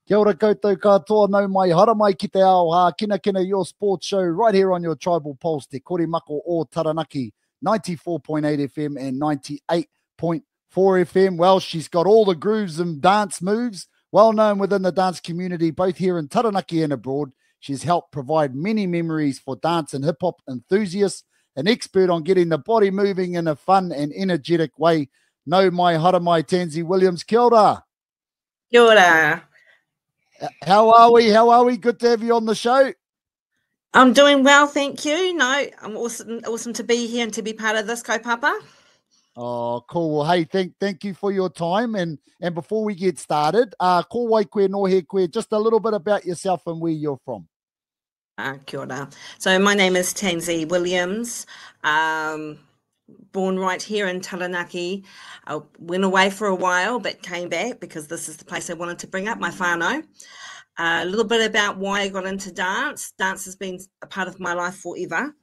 Kia ora koutou katoa, nau mai hara mai ki te ao ha, kina your sports show right here on your Tribal Pulse, te Korimako o Taranaki, 94.8 FM and 98.4 FM. Well, she's got all the grooves and dance moves, well known within the dance community, both here in Taranaki and abroad. She's helped provide many memories for dance and hip-hop enthusiasts, an expert on getting the body moving in a fun and energetic way. Nau mai hara mai Tansy Williams. Kia ora. Kia ora. How are we? How are we? Good to have you on the show. I'm doing well, thank you. No, I'm awesome to be here and to be part of this kaupapa. Oh, cool. Well, hey, thank you for your time. And before we get started, ko wai koe no he koe, just a little bit about yourself and where you're from. Kia ora. So my name is Tansy Williams. Born right here in Taranaki. I went away for a while, but came back because this is the place I wanted to bring up, my whānau. A little bit about why I got into dance. Dance has been a part of my life forever.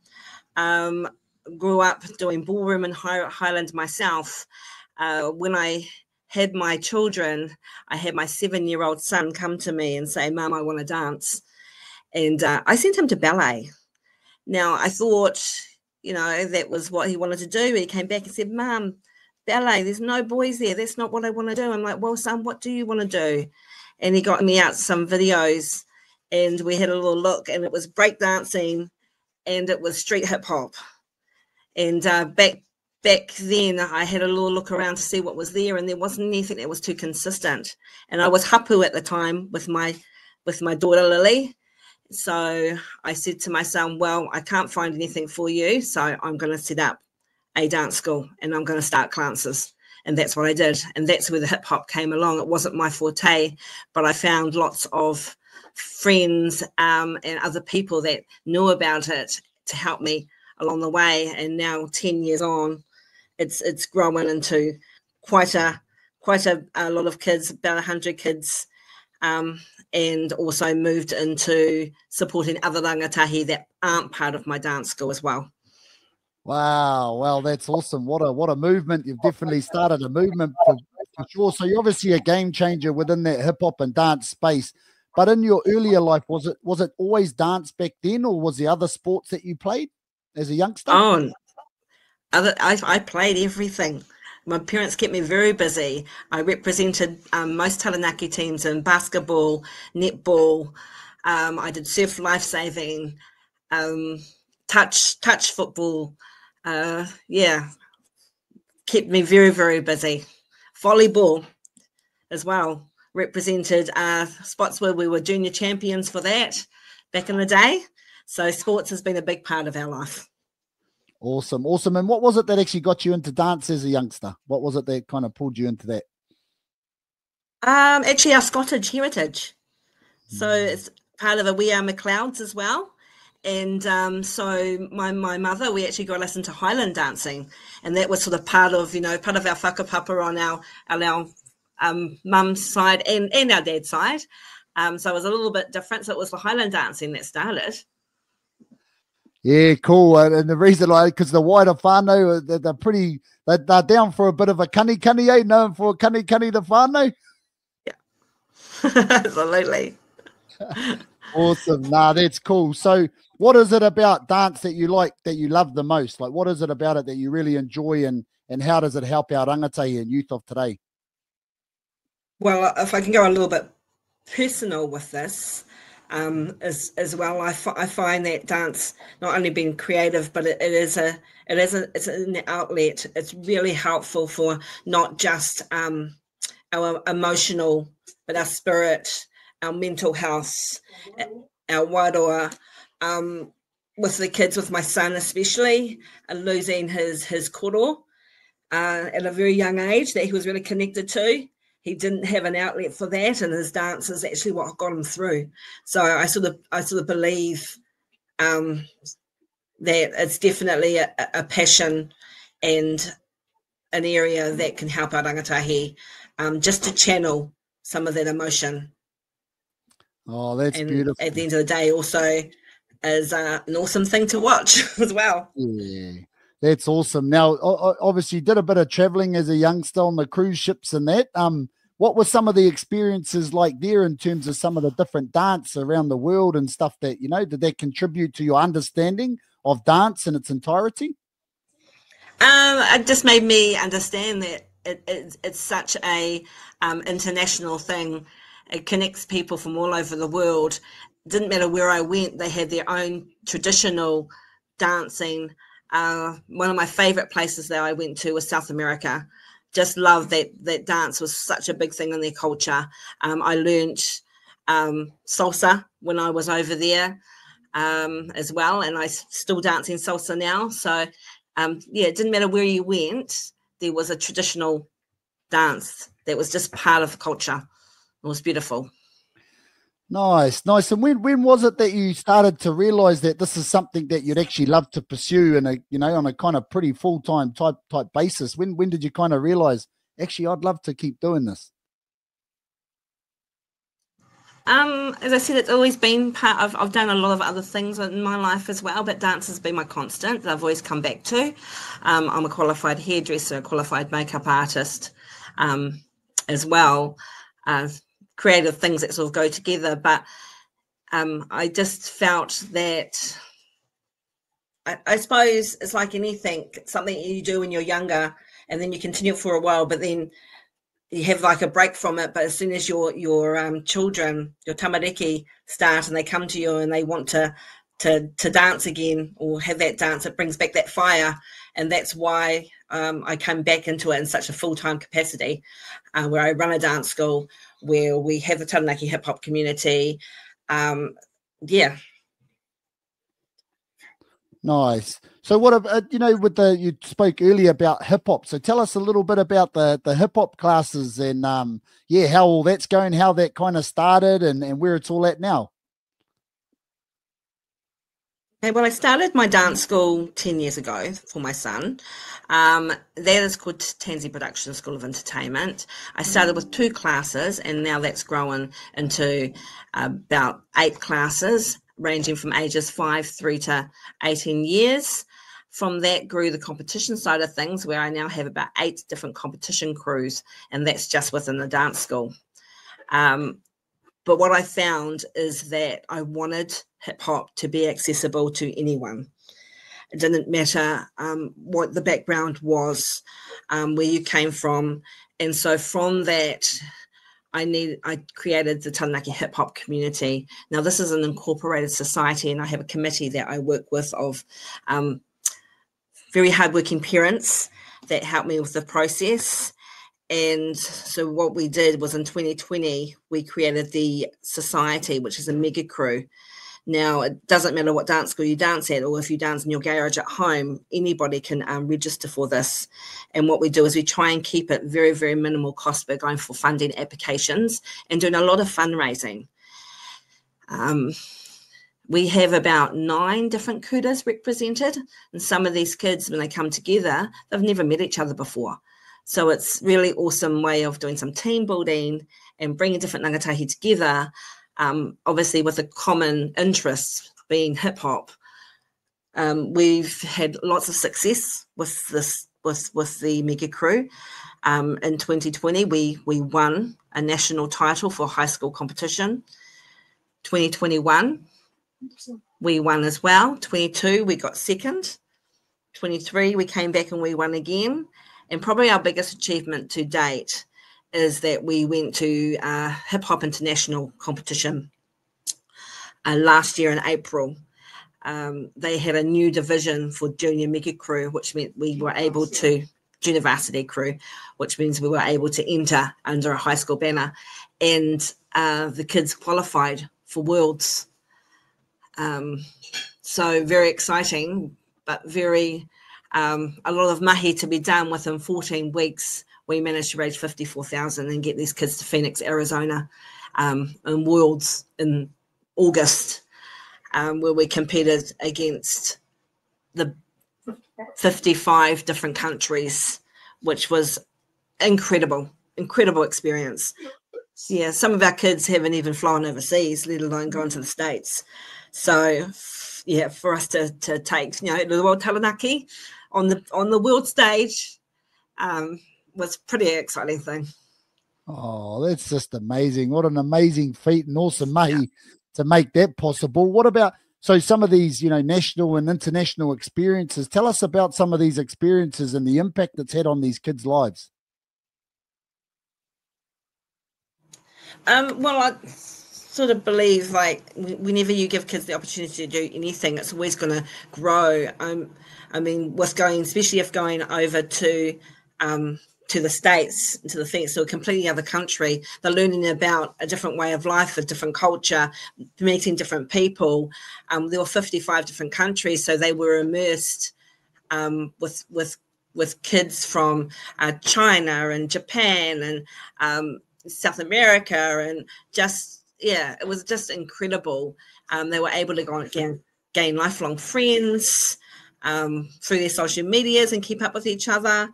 Grew up doing ballroom in Highland myself. When I had my children, I had my 7-year-old son come to me and say, "Mum, I want to dance." And I sent him to ballet. Now, I thought, that was what he wanted to do. He came back and said, "Mum, ballet, there's no boys there. That's not what I want to do." I'm like, "Well, son, what do you want to do?" And he got me out some videos and we had a little look, and it was breakdancing and it was street hip hop. And back then I had a little look around to see what was there, and there wasn't anything that was too consistent. And I was hapu at the time with my daughter Lily. So I said to my son, "Well, I can't find anything for you, so I'm going to set up a dance school and I'm going to start classes." And that's what I did. And that's where the hip hop came along. It wasn't my forte, but I found lots of friends and other people that knew about it to help me along the way. And now 10 years on, it's grown into quite a lot of kids, about 100 kids. And also moved into supporting other rangatahi that aren't part of my dance school as well. Wow, well, that's awesome. What a movement. You've definitely started a movement for sure. So you're obviously a game changer within that hip hop and dance space. But in your earlier life, was it always dance back then, or was there other sports that you played as a youngster? I played everything. My parents kept me very busy. I represented most Taranaki teams in basketball, netball. I did surf lifesaving, touch football. Kept me very, very busy. Volleyball as well. Represented spots where we were junior champions for that back in the day. So sports has been a big part of our life. Awesome. And what was it that actually got you into dance as a youngster? What was it that kind of pulled you into that? Actually, our Scottish heritage. So it's part of We Are McLeods as well. And so my mother, we actually got us into Highland dancing, and that was sort of part of our whakapapa on our mum's side and our dad's side. So it was a little bit different. So it was the Highland dancing that started. Yeah, cool. And the reason, because the wider whānau, they're down for a bit of a kani, known for kani the whānau. Yeah, absolutely. Awesome. Nah, that's cool. So what is it about dance that you like, that you love the most? Like, what is it about it that you really enjoy, and how does it help our rangatahi and youth of today? Well, if I can go a little bit personal with this, as well, I find that dance not only being creative, but it's an outlet. It's really helpful for not just our emotional, but our spirit, our mental health, our wairoa. With the kids, with my son especially, losing his koro at a very young age that he was really connected to. He didn't have an outlet for that, and his dance is actually what got him through. So I sort of believe that it's definitely a passion and an area that can help our rangatahi just to channel some of that emotion. Oh, that's beautiful. At the end of the day, also is an awesome thing to watch as well. Yeah, that's awesome. Now, obviously, you did a bit of traveling as a youngster on the cruise ships and that. what were some of the experiences like there in terms of some of the different dance around the world and stuff that, you know, did that contribute to your understanding of dance in its entirety? It just made me understand that it's such a international thing. It connects people from all over the world. Didn't matter where I went, they had their own traditional dancing. One of my favorite places that I went to was South America. Just loved that dance was such a big thing in their culture. I learned salsa when I was over there as well, and I still dancing salsa now. So yeah, it didn't matter where you went, there was a traditional dance that was just part of the culture. It was beautiful. Nice, nice. And when was it that you started to realize that this is something that you'd actually love to pursue in a, you know, on a kind of pretty full-time type basis? When did you kind of realize, actually, I'd love to keep doing this? As I said, it's always been part of, I've done a lot of other things in my life as well, but dance has been my constant that I've always come back to. I'm a qualified hairdresser, a qualified makeup artist as well. Creative things that sort of go together, but I just felt that I suppose it's like anything, something you do when you're younger and then you continue for a while, but then you have like a break from it. But as soon as your children, your tamariki, start and they come to you and they want to dance again or have that dance, it brings back that fire. And that's why I came back into it in such a full-time capacity, where I run a dance school, where we have the Taranaki hip hop community. Yeah. Nice. So what, you know, you spoke earlier about hip hop. So tell us a little bit about the hip hop classes and yeah, how all that's going, how that kind of started and where it's all at now. Okay, well, I started my dance school 10 years ago for my son. That is called Tansy Production School of Entertainment. I started with 2 classes and now that's grown into about 8 classes, ranging from ages 5 through to 18 years. From that grew the competition side of things, where I now have about 8 different competition crews, and that's just within the dance school. But what I found is that I wanted hip hop to be accessible to anyone. It didn't matter what the background was, where you came from. And so from that, I created the Taranaki hip hop community. Now, this is an incorporated society, and I have a committee that I work with of very hardworking parents that help me with the process. And so what we did was in 2020, we created the society, which is a mega crew. Now, it doesn't matter what dance school you dance at, or if you dance in your garage at home, anybody can register for this. And what we do is we try and keep it very, very minimal cost. We're going for funding applications and doing a lot of fundraising. We have about 9 different kutas represented. And some of these kids, when they come together, they've never met each other before. So it's really awesome way of doing some team building and bringing different rangatahi together, obviously with a common interest being hip hop. We've had lots of success with this, with the mega crew. In 2020, we won a national title for high school competition. 2021, we won as well. 22, we got second. 23, we came back and we won again. And probably our biggest achievement to date is that we went to Hip Hop International competition last year in April. They had a new division for junior mega crew, which meant we were able to, junior varsity crew, which means we were able to enter under a high school banner. And the kids qualified for Worlds. So very exciting, but very... a lot of mahi to be done. Within 14 weeks, we managed to raise 54,000 and get these kids to Phoenix, Arizona, in Worlds in August, where we competed against the 55 different countries, which was incredible experience. Yeah, some of our kids haven't even flown overseas, let alone gone to the States. So, yeah, for us to take, the World Taranaki on the world stage was pretty exciting thing. Oh, that's just amazing. What an amazing feat and awesome mahi to make that possible. What about, so some of these, national and international experiences? Tell us about some of these experiences and the impact it's had on these kids' lives. Well, I sort of believe like whenever you give kids the opportunity to do anything, it's always going to grow. I mean, with going, especially if going over to the States, to the Phoenix, to a completely other country, they're learning about a different way of life, a different culture, meeting different people. There were 55 different countries, so they were immersed with kids from China and Japan and South America, and it was just incredible. They were able to go and gain lifelong friends through their social medias and keep up with each other.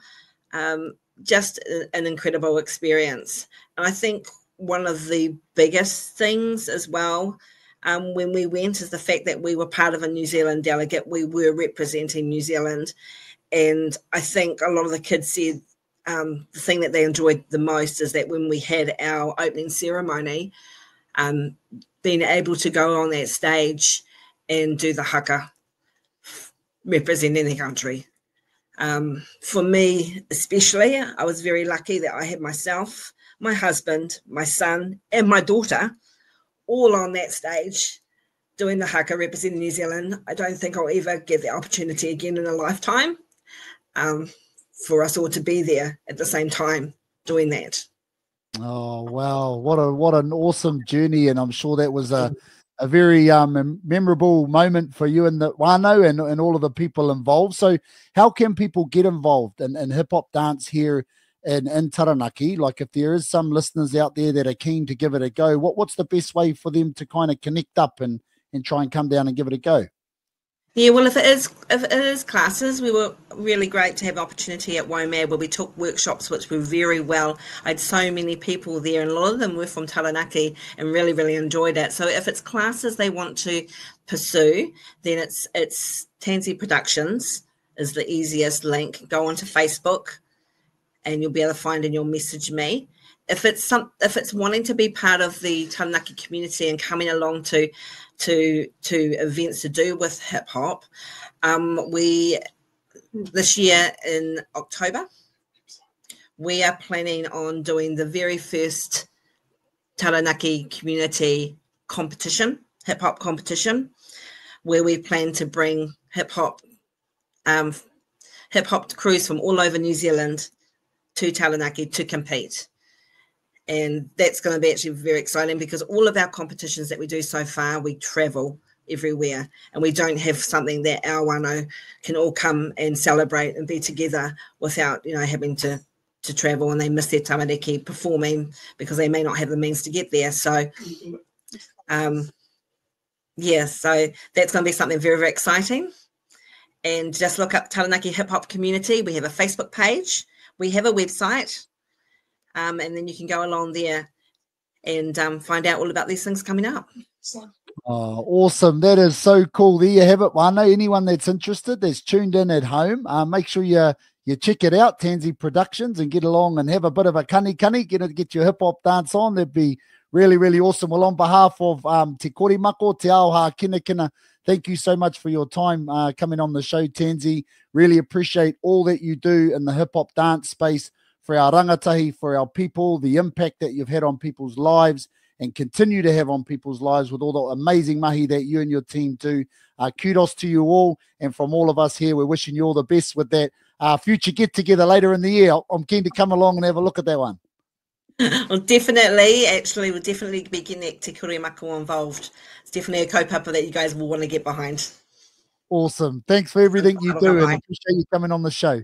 Just an incredible experience. And I think one of the biggest things as well when we went is the fact that we were part of a New Zealand delegate. We were representing New Zealand. And I think a lot of the kids said the thing that they enjoyed the most is that when we had our opening ceremony, being able to go on that stage and do the haka representing the country. For me, especially, I was very lucky that I had myself, my husband, my son, and my daughter all on that stage doing the haka representing New Zealand. I don't think I'll ever get the opportunity again in a lifetime for us all to be there at the same time doing that. Oh, wow. What an awesome journey. And I'm sure that was a very memorable moment for you and the whānau and all of the people involved. So how can people get involved in hip-hop dance here in Taranaki? Like if there is some listeners out there that are keen to give it a go, what's the best way for them to kind of connect up and try and come down and give it a go? Yeah, well, if it is classes, we were really great to have opportunity at WOMAD where we took workshops, which were very well. I had so many people there, and a lot of them were from Taranaki and really, really enjoyed it. So if it's classes they want to pursue, then it's Tansy Productions is the easiest link. Go onto Facebook, and you'll be able to find and you'll message me. If it's wanting to be part of the Taranaki community and coming along to events to do with hip hop, this year in October we are planning on doing the very first Taranaki community competition, hip hop competition, where we plan to bring hip hop crews from all over New Zealand to Taranaki to compete. And that's going to be actually very exciting because all of our competitions that we do so far, we travel everywhere and we don't have something that our whānau can all come and celebrate and be together without, having to travel, and they miss their tamariki performing because they may not have the means to get there. So, so that's going to be something very, very exciting. And just look up Taranaki Hip Hop Community. We have a Facebook page. We have a website. And then you can go along there and find out all about these things coming up. Oh, awesome. That is so cool. There you have it, whānau. Anyone that's interested, that's tuned in at home, make sure you check it out, Tansy Productions, and get along and have a bit of a kani, get your hip-hop dance on. That'd be really, really awesome. Well, on behalf of Te Korimako, Te Aoha Kinakina, thank you so much for your time coming on the show, Tansy. Really appreciate all that you do in the hip-hop dance space for our rangatahi, for our people, the impact that you've had on people's lives and continue to have on people's lives with all the amazing mahi that you and your team do. Kudos to you all. And from all of us here, we're wishing you all the best with that future get-together later in the year. I'm keen to come along and have a look at that one. Well, definitely. Actually, we'll definitely be getting Te Korimako involved. It's definitely a kaupapa that you guys will want to get behind. Awesome. Thanks for everything you do, and I appreciate you coming on the show.